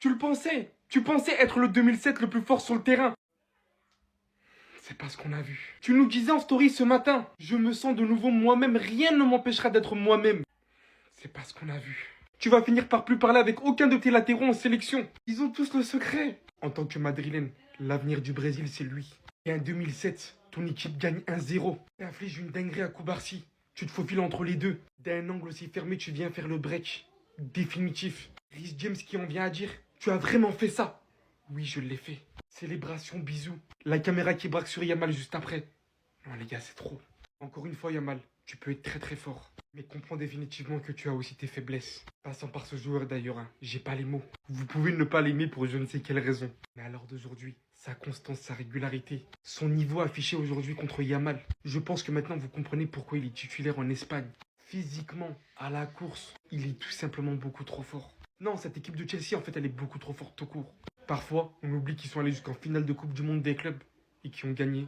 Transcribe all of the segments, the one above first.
Tu le pensais. Tu pensais être le 2007 le plus fort sur le terrain. C'est pas ce qu'on a vu. Tu nous disais en story ce matin. Je me sens de nouveau moi-même. Rien ne m'empêchera d'être moi-même. C'est pas ce qu'on a vu. Tu vas finir par plus parler avec aucun de tes latéraux en sélection. Ils ont tous le secret. En tant que madrilène, l'avenir du Brésil, c'est lui. Et en 2007, ton équipe gagne 1-0. T'infliges une dinguerie à Koubarsi. Tu te faufiles entre les deux. D'un angle aussi fermé, tu viens faire le break. Définitif. Rhys James qui en vient à dire, tu as vraiment fait ça. Oui, je l'ai fait. Célébration, bisous. La caméra qui braque sur Yamal juste après. Non les gars, c'est trop. Encore une fois Yamal, tu peux être très très fort. Mais comprends définitivement que tu as aussi tes faiblesses. Passant par ce joueur d'ailleurs, hein, j'ai pas les mots. Vous pouvez ne pas l'aimer pour je ne sais quelle raison. Mais à l'heure d'aujourd'hui, sa constance, sa régularité, son niveau affiché aujourd'hui contre Yamal. Je pense que maintenant vous comprenez pourquoi il est titulaire en Espagne. Physiquement, à la course, il est tout simplement beaucoup trop fort. Non, cette équipe de Chelsea, en fait, elle est beaucoup trop forte tout court. Parfois, on oublie qu'ils sont allés jusqu'en finale de Coupe du Monde des clubs et qui ont gagné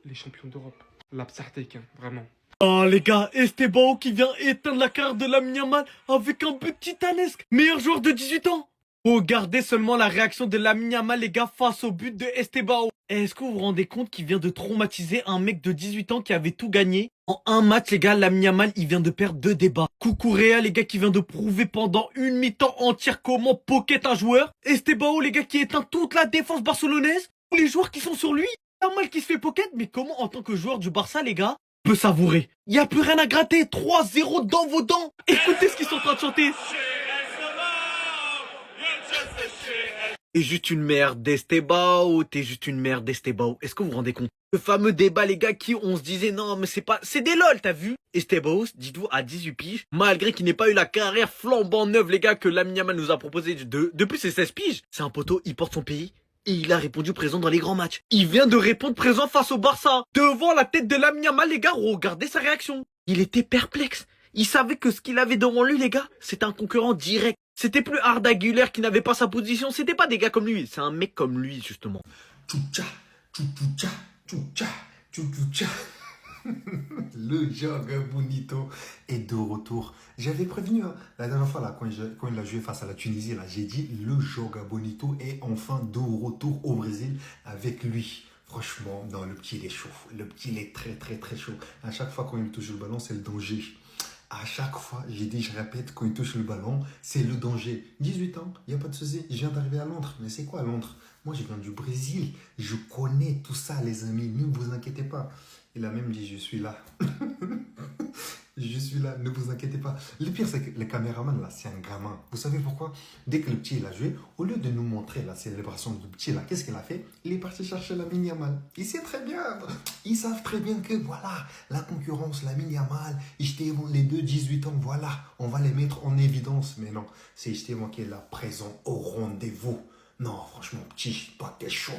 les champions d'Europe. L'Absartek, hein, vraiment. Ah les gars, Estebao qui vient éteindre la carrière de Lamine Yamal avec un but titanesque. Meilleur joueur de 18 ans. Regardez seulement la réaction de Lamine Yamal les gars face au but de Estebao. Est-ce que vous vous rendez compte qu'il vient de traumatiser un mec de 18 ans qui avait tout gagné? En un match les gars, Lamine Yamal il vient de perdre 2 débats. Cucurella les gars qui vient de prouver pendant une mi-temps entière comment pocket un joueur. Estebao les gars qui éteint toute la défense barcelonaise. Tous les joueurs qui sont sur lui. Yamal qui se fait pocket, mais comment en tant que joueur du Barça les gars peut savourer. Y a plus rien à gratter. 3-0 dans vos dents. Écoutez ce qu'ils sont en train de chanter. T'es juste une merde d'Estebao, t'es juste une merde d'Estebao. Est-ce que vous vous rendez compte? Le fameux débat, les gars, qui on se disait, non, mais c'est des lol, t'as vu? Estebao, dites-vous, à 18 piges, malgré qu'il n'ait pas eu la carrière flambant neuve, les gars, que Lamine Yamal nous a proposé depuis ses 16 piges. C'est un poteau, il porte son pays. Et il a répondu présent dans les grands matchs. Il vient de répondre présent face au Barça. Devant la tête de Lamine Yamal, les gars, regardez sa réaction. Il était perplexe. Il savait que ce qu'il avait devant lui, les gars, c'était un concurrent direct. C'était plus Arda Güler qui n'avait pas sa position. C'était pas des gars comme lui. C'est un mec comme lui, justement. Tchoucha, tchoucha, tchoucha, tchoucha. Le Joga Bonito est de retour. J'avais prévenu hein, la dernière fois là, quand il a joué face à la Tunisie, là, j'ai dit le Joga Bonito est enfin de retour au Brésil avec lui. Franchement, non, le petit il est chaud. Le petit il est très très très chaud. À chaque fois quand il touche le ballon, c'est le danger. À chaque fois, j'ai dit, je répète, quand il touche le ballon, c'est le danger. 18 ans, il n'y a pas de souci. Je viens d'arriver à Londres. Mais c'est quoi Londres? Moi, je viens du Brésil. Je connais tout ça, les amis. Ne vous inquiétez pas. Il a même dit, je suis là. Je suis là, ne vous inquiétez pas. Le pire, c'est que le caméraman, là, c'est un gamin. Vous savez pourquoi? Dès que le petit, il a joué, au lieu de nous montrer la célébration du petit, là, qu'est-ce qu'il a fait? Il est parti chercher Lamine Yamal. Il sait très bien. Ils savent très bien que, voilà, la concurrence, Lamine Yamal, Esteban, les deux 18 ans, voilà, on va les mettre en évidence. Mais non, c'est Esteban qui est là, présent au rendez-vous. Non, franchement, petit, toi, t'es chaud.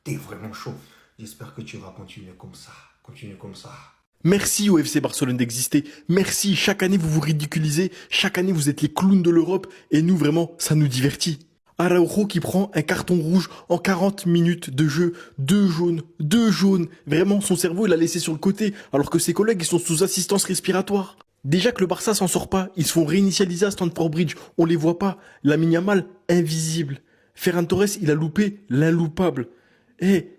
T'es vraiment chaud. J'espère que tu vas continuer comme ça. Continue comme ça. Merci au FC Barcelone d'exister. Merci. Chaque année, vous vous ridiculisez. Chaque année, vous êtes les clowns de l'Europe. Et nous, vraiment, ça nous divertit. Araujo qui prend un carton rouge en 40 minutes de jeu. 2 jaunes. 2 jaunes. Vraiment, son cerveau, il l'a laissé sur le côté. Alors que ses collègues, ils sont sous assistance respiratoire. Déjà que le Barça s'en sort pas. Ils se font réinitialiser à Stamford Bridge. On les voit pas. Lamine Yamal, invisible. Ferran Torres, il a loupé l'inloupable.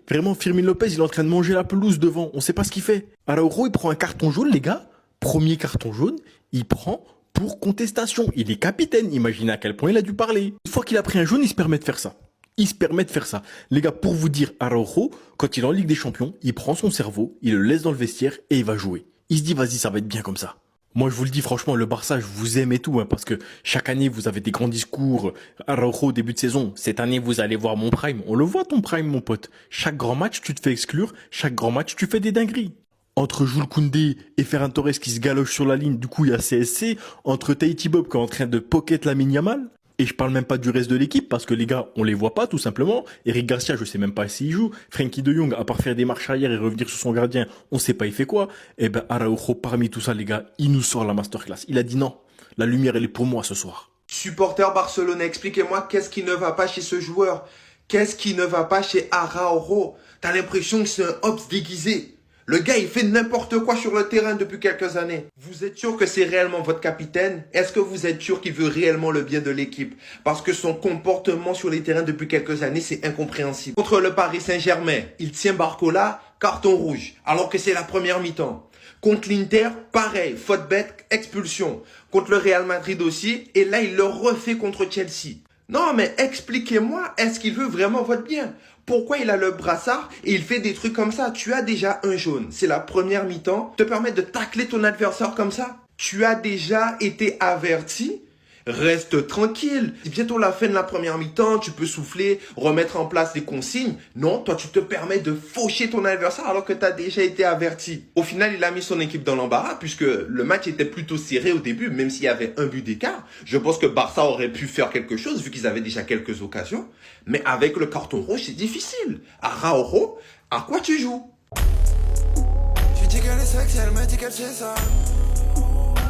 Vraiment, Firmin Lopez, il est en train de manger la pelouse devant. On sait pas ce qu'il fait. Araujo, il prend un carton jaune, les gars. Premier carton jaune, il prend pour contestation. Il est capitaine. Imaginez à quel point il a dû parler. Une fois qu'il a pris un jaune, il se permet de faire ça. Il se permet de faire ça. Les gars, pour vous dire, Araujo, quand il est en Ligue des Champions, il prend son cerveau, il le laisse dans le vestiaire et il va jouer. Il se dit, vas-y, ça va être bien comme ça. Moi, je vous le dis franchement, le Barça, je vous aime et tout, hein, parce que chaque année, vous avez des grands discours. Araujo, début de saison. Cette année, vous allez voir mon prime. On le voit, ton prime, mon pote. Chaque grand match, tu te fais exclure. Chaque grand match, tu fais des dingueries. Entre Jules Koundé et Ferran Torres qui se galochent sur la ligne, du coup, il y a CSC. Entre Tahiti Bob qui est en train de pocket Lamine Yamal. Et je parle même pas du reste de l'équipe, parce que les gars, on les voit pas, tout simplement. Eric Garcia, je sais même pas s'il joue. Frenkie de Jong, à part faire des marches arrière et revenir sur son gardien, on sait pas il fait quoi. Eh ben, Araujo, parmi tout ça, les gars, il nous sort la masterclass. Il a dit non. La lumière, elle est pour moi ce soir. Supporter barcelonais, expliquez-moi qu'est-ce qui ne va pas chez ce joueur? Qu'est-ce qui ne va pas chez Araujo? T'as l'impression que c'est un Hobbs déguisé. Le gars, il fait n'importe quoi sur le terrain depuis quelques années. Vous êtes sûr que c'est réellement votre capitaine? Est-ce que vous êtes sûr qu'il veut réellement le bien de l'équipe? Parce que son comportement sur les terrains depuis quelques années, c'est incompréhensible. Contre le Paris Saint-Germain, il tient Barcola, carton rouge, alors que c'est la première mi-temps. Contre l'Inter, pareil, faute bête, expulsion. Contre le Real Madrid aussi, et là, il le refait contre Chelsea. Non, mais expliquez-moi, est-ce qu'il veut vraiment votre bien? Pourquoi il a le brassard et il fait des trucs comme ça? Tu as déjà un jaune. C'est la première mi-temps. Te permettre de tacler ton adversaire comme ça? Tu as déjà été averti? Reste tranquille. C'est bientôt la fin de la première mi-temps. Tu peux souffler, remettre en place les consignes. Non, toi, tu te permets de faucher ton adversaire alors que tu as déjà été averti. Au final, il a mis son équipe dans l'embarras puisque le match était plutôt serré au début, même s'il y avait un but d'écart. Je pense que Barça aurait pu faire quelque chose vu qu'ils avaient déjà quelques occasions. Mais avec le carton rouge, c'est difficile. Araujo, à quoi tu joues? Je lui dis qu'elle est sexy, elle me dit qu'elle sait ça.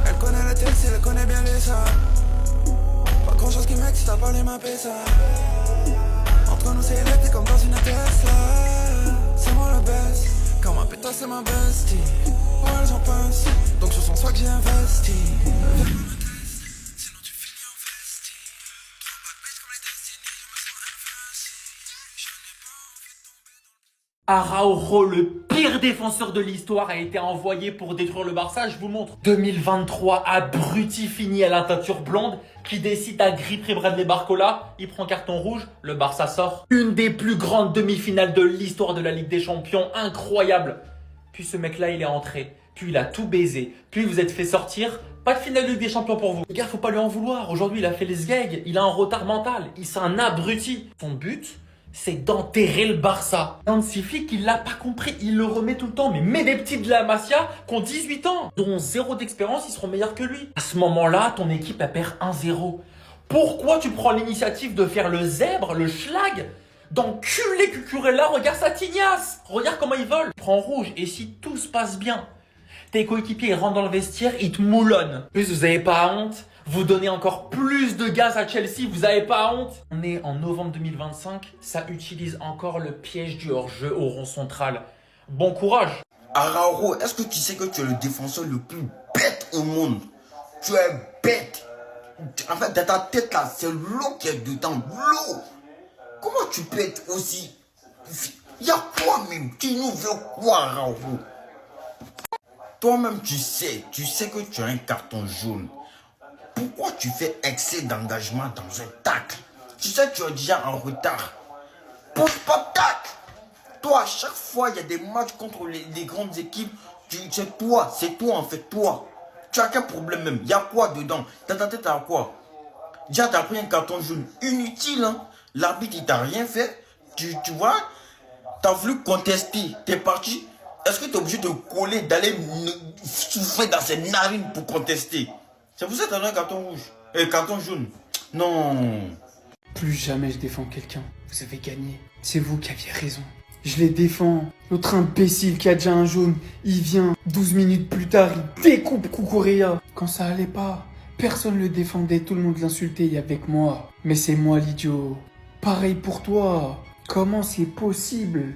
Elle connaît le texte, elle connaît bien les ça. Pas grand chose qui m'excite à parler ma ça. Entre nous c'est électrique comme dans une Tesla. C'est moi le best, quand ma pétasse c'est ma bestie. Oh elles en pensent, donc ce sont soi que j'ai investi. Sinon tu finis en vesti. Trop bad bitch comme les Destiny, je me sens invincible. Je n'ai pas envie de tomber dans le... Araujo, le pire défenseur de l'histoire, a été envoyé pour détruire le Barça. Je vous montre. 2023, abruti fini à la teinture blonde qui décide à gripper Bradley Barcola. Il prend carton rouge, le Barça sort. Une des plus grandes demi-finales de l'histoire de la Ligue des Champions. Incroyable. Puis ce mec-là, il est entré. Puis il a tout baisé. Puis vous êtes fait sortir. Pas de finale de Ligue des Champions pour vous. Les gars, faut pas lui en vouloir. Aujourd'hui, il a fait les sgegs. Il a un retard mental. C'est un abruti. Son but, c'est d'enterrer le Barça. Un de ces flics, il l'a pas compris, il le remet tout le temps. Mais des petits de la Masia qui ont 18 ans, dont 0 d'expérience, ils seront meilleurs que lui. À ce moment-là, ton équipe, elle perd 1-0. Pourquoi tu prends l'initiative de faire le zèbre, le schlag, d'enculer Cucurella? Regarde sa tignasse, regarde comment il vole. Prends rouge, et si tout se passe bien, tes coéquipiers ils rentrent dans le vestiaire, ils te moulonnent. En plus, vous avez pas honte? Vous donnez encore plus de gaz à Chelsea, vous avez pas honte? On est en novembre 2025, ça utilise encore le piège du hors-jeu au rond central. Bon courage. Araujo, est-ce que tu sais que tu es le défenseur le plus bête au monde? Tu es bête. En fait, dans ta tête là, c'est l'eau qui est dedans. L'eau. Comment tu peux être aussi... Il y a quoi même? Tu nous veux quoi, Araujo? Toi-même, tu sais que tu as un carton jaune. Pourquoi tu fais excès d'engagement dans un tacle? Tu sais que tu es déjà en retard. Pose pas de tacle. Toi, à chaque fois, il y a des matchs contre les grandes équipes. C'est toi en fait, toi. Tu as qu'un problème même. Il y a quoi dedans? Dans ta tête, à quoi? Déjà, tu as pris un carton jaune inutile. Hein? L'arbitre, il t'a rien fait. Tu vois? Tu as voulu contester. Tu es parti. Est-ce que tu es obligé de coller, d'aller souffler dans ses narines pour contester? C'est pour ça que tu as un carton rouge. Carton jaune. Non. Plus jamais je défends quelqu'un. Vous avez gagné. C'est vous qui aviez raison. Je les défends. L'autre imbécile qui a déjà un jaune, il vient 12 minutes plus tard, il découpe Cucurella. Quand ça allait pas, personne le défendait, tout le monde l'insultait, il y avait que moi. Mais c'est moi l'idiot. Pareil pour toi. Comment c'est possible?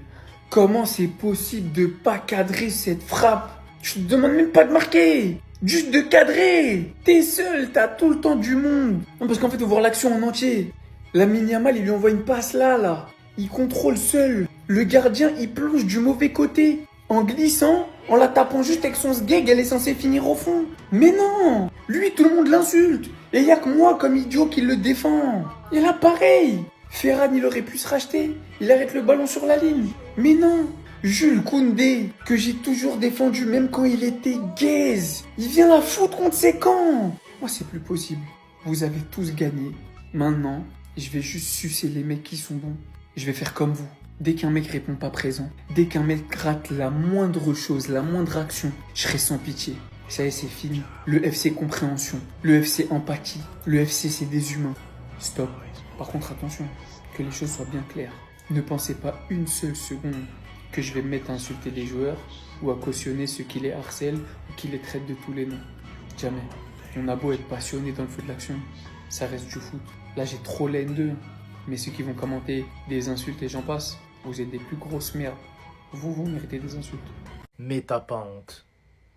Comment c'est possible de pas cadrer cette frappe? Je te demande même pas de marquer. Juste de cadrer. T'es seul, t'as tout le temps du monde. Non, parce qu'en fait, faut voir l'action en entier. Lamine Yamal, il lui envoie une passe là. Il contrôle seul. Le gardien, il plonge du mauvais côté. En glissant, en la tapant juste avec son sgeg, elle est censée finir au fond. Mais non. Lui, tout le monde l'insulte. Et il y a que moi, comme idiot, qui le défend. Et là, pareil. Ferran, il aurait pu se racheter. Il arrête le ballon sur la ligne. Mais non. Jules Koundé, que j'ai toujours défendu même quand il était gaze. Il vient la foutre contre ses camps. Moi, c'est plus possible. Vous avez tous gagné. Maintenant, je vais juste sucer les mecs qui sont bons. Je vais faire comme vous. Dès qu'un mec répond pas présent, dès qu'un mec rate la moindre chose, la moindre action, je serai sans pitié. Ça y est, c'est fini. Le FC compréhension, le FC empathie, le FC c'est des humains. Stop. Par contre, attention, que les choses soient bien claires. Ne pensez pas une seule seconde que je vais me mettre à insulter les joueurs ou à cautionner ceux qui les harcèlent ou qui les traitent de tous les noms. Jamais. On a beau être passionné dans le feu de l'action, ça reste du foot. Là, j'ai trop la haine d'eux. Mais ceux qui vont commenter des insultes et j'en passe, vous êtes des plus grosses merdes. Vous méritez des insultes. Mais t'as pas honte.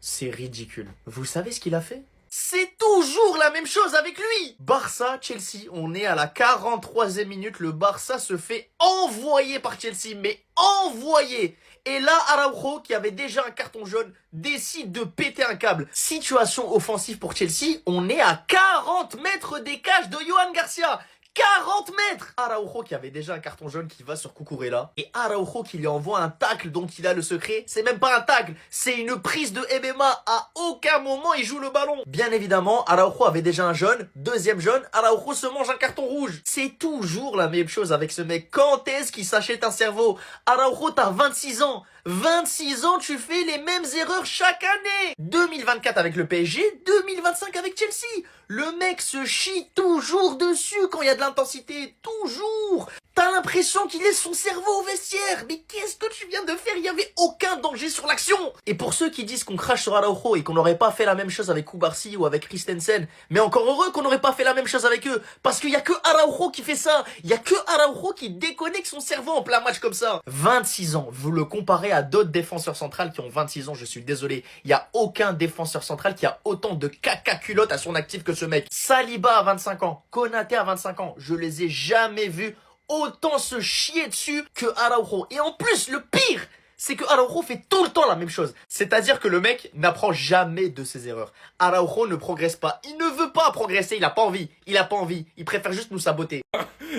C'est ridicule. Vous savez ce qu'il a fait? C'est toujours la même chose avec lui. Barça-Chelsea, on est à la 43e minute. Le Barça se fait envoyer par Chelsea, mais envoyer. Et là, Araujo, qui avait déjà un carton jaune, décide de péter un câble. Situation offensive pour Chelsea, on est à 40 mètres des cages de Johan Garcia. 40 mètres! Araujo qui avait déjà un carton jaune qui va sur Cucurella. Et Araujo qui lui envoie un tacle dont il a le secret. C'est même pas un tacle, c'est une prise de MMA. À aucun moment il joue le ballon. Bien évidemment, Araujo avait déjà un jaune. Deuxième jaune, Araujo se mange un carton rouge. C'est toujours la même chose avec ce mec. Quand est-ce qu'il s'achète un cerveau? Araujo, t'as 26 ans. 26 ans, tu fais les mêmes erreurs chaque année. 2024 avec le PSG, 2025 avec Chelsea. Le mec se chie toujours dessus quand il y a de l'intensité. Toujours. T'as l'impression qu'il laisse son cerveau au vestiaire. Mais qu'est-ce que tu viens de faire? Il n'y avait aucun danger sur l'action. Et pour ceux qui disent qu'on crache sur Araujo et qu'on n'aurait pas fait la même chose avec Cubarsí ou avec Christensen, mais encore heureux qu'on n'aurait pas fait la même chose avec eux. Parce qu'il n'y a que Araujo qui fait ça. Il n'y a que Araujo qui déconnecte son cerveau en plein match comme ça. 26 ans, vous le comparez à d'autres défenseurs centrales qui ont 26 ans, je suis désolé. Il n'y a aucun défenseur central qui a autant de caca culottes à son actif que ce mec. Saliba à 25 ans, Konaté à 25 ans, je les ai jamais vus autant se chier dessus que Araujo. Et en plus, le pire, c'est que Araujo fait tout le temps la même chose. C'est-à-dire que le mec n'apprend jamais de ses erreurs. Araujo ne progresse pas. Il ne veut pas progresser. Il a pas envie. Il a pas envie. Il préfère juste nous saboter.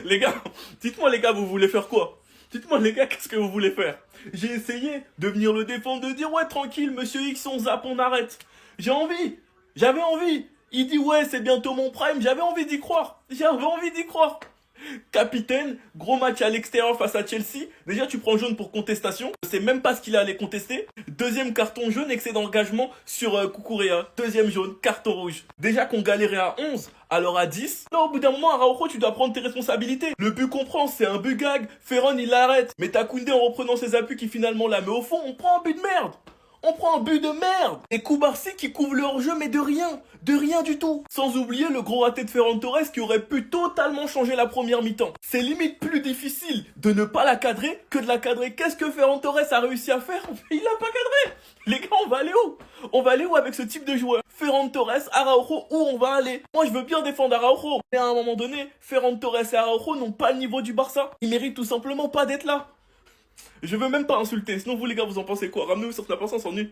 Les gars, dites-moi les gars, vous voulez faire quoi? Dites-moi les gars, qu'est-ce que vous voulez faire? J'ai essayé de venir le défendre, de dire ouais tranquille, monsieur X, on zappe, on arrête. J'ai envie. J'avais envie. Il dit ouais, c'est bientôt mon prime. J'avais envie d'y croire. J'avais envie d'y croire. Capitaine, gros match à l'extérieur face à Chelsea. Déjà, tu prends le jaune pour contestation. Je sais même pas ce qu'il allait contester. Deuxième carton jaune, excès d'engagement sur Cucurella. Deuxième jaune, carton rouge. Déjà qu'on galérait à 11, alors à 10. Là, au bout d'un moment, Araujo, tu dois prendre tes responsabilités. Le but qu'on prend, c'est un but gag. Ferron, il l'arrête. Mais t'as Koundé en reprenant ses appuis qui finalement la met au fond. On prend un but de merde. On prend un but de merde. Et Cubarsí qui couvre le hors-jeu, mais de rien du tout. Sans oublier le gros raté de Ferran Torres qui aurait pu totalement changer la première mi-temps. C'est limite plus difficile de ne pas la cadrer que de la cadrer. Qu'est-ce que Ferran Torres a réussi à faire? Il l'a pas cadré. Les gars, on va aller où? On va aller où avec ce type de joueur? Ferran Torres, Araujo, où on va aller? Moi, je veux bien défendre Araujo. Mais à un moment donné, Ferran Torres et Araujo n'ont pas le niveau du Barça. Ils méritent tout simplement pas d'être là. Je veux même pas insulter, sinon vous les gars vous en pensez quoi? Ramenez-vous sur Snap, on s'ennuie.